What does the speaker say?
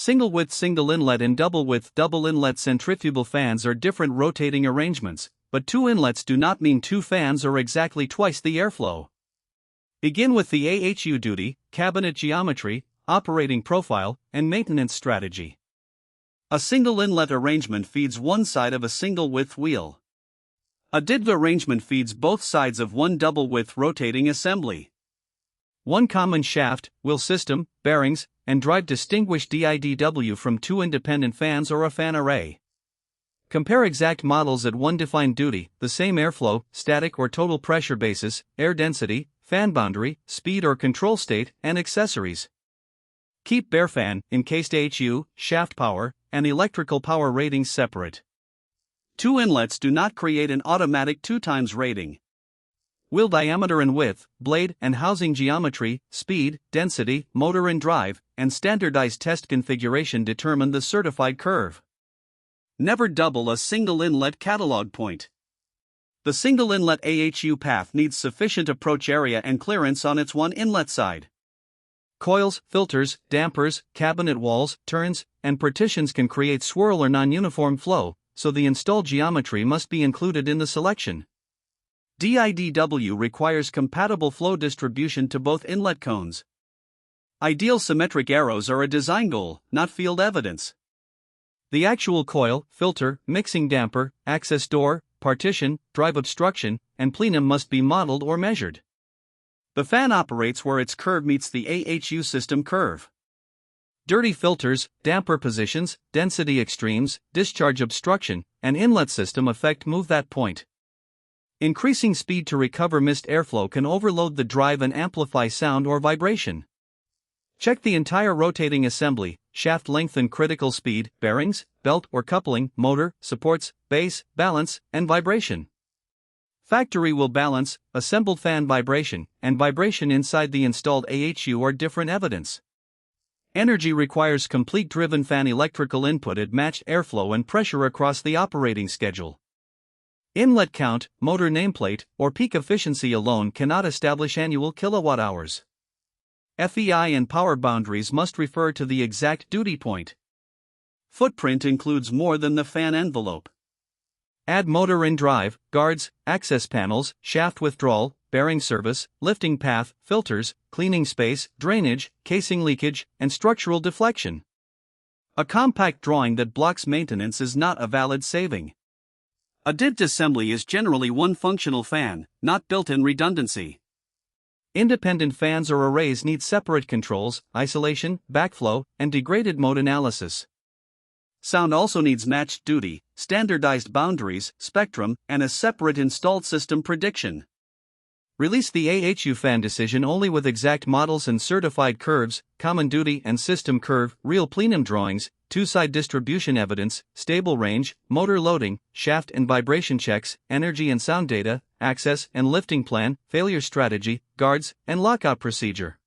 Single-width single-inlet and double-width double-inlet centrifugal fans are different rotating arrangements, but two inlets do not mean two fans or exactly twice the airflow. Begin with the AHU duty, cabinet geometry, operating profile, and maintenance strategy. A single inlet arrangement feeds one side of a single-width wheel. A DIDW arrangement feeds both sides of one double-width rotating assembly. One common shaft, wheel system, bearings, and drive distinguish DIDW from two independent fans or a fan array. Compare exact models at one defined duty, the same airflow, static or total pressure basis, air density, fan boundary, speed or control state, and accessories. Keep bare fan, encased AHU, shaft power, and electrical power ratings separate. Two inlets do not create an automatic 2x rating. Wheel diameter and width, blade and housing geometry, speed, density, motor and drive, and standardized test configuration determine the certified curve. Never double a single inlet catalog point. The single inlet AHU path needs sufficient approach area and clearance on its one inlet side. Coils, filters, dampers, cabinet walls, turns, and partitions can create swirl or non-uniform flow, so the installed geometry must be included in the selection. DIDW requires compatible flow distribution to both inlet cones. Ideal symmetric arrows are a design goal, not field evidence. The actual coil, filter, mixing damper, access door, partition, drive obstruction, and plenum must be modeled or measured. The fan operates where its curve meets the AHU system curve. Dirty filters, damper positions, density extremes, discharge obstruction, and inlet system effect move that point. Increasing speed to recover missed airflow can overload the drive and amplify sound or vibration. Check the entire rotating assembly, shaft length and critical speed, bearings, belt or coupling, motor, supports, base, balance, and vibration. Factory will balance, assembled fan vibration, and vibration inside the installed AHU are different evidence. Energy requires complete driven fan electrical input at matched airflow and pressure across the operating schedule. Inlet count, motor nameplate, or peak efficiency alone cannot establish annual kilowatt-hours. FEI and power boundaries must refer to the exact duty point. Footprint includes more than the fan envelope. Add motor and drive, guards, access panels, shaft withdrawal, bearing service, lifting path, filters, cleaning space, drainage, casing leakage, and structural deflection. A compact drawing that blocks maintenance is not a valid saving. A DIDW assembly is generally one functional fan, not built-in redundancy. Independent fans or arrays need separate controls, isolation, backflow, and degraded mode analysis. Sound also needs matched duty, standardized boundaries, spectrum, and a separate installed system prediction. Release the AHU fan decision only with exact models and certified curves, common duty and system curve, real plenum drawings, two-side distribution evidence, stable range, motor loading, shaft and vibration checks, energy and sound data, access and lifting plan, failure strategy, guards, and lockout procedure.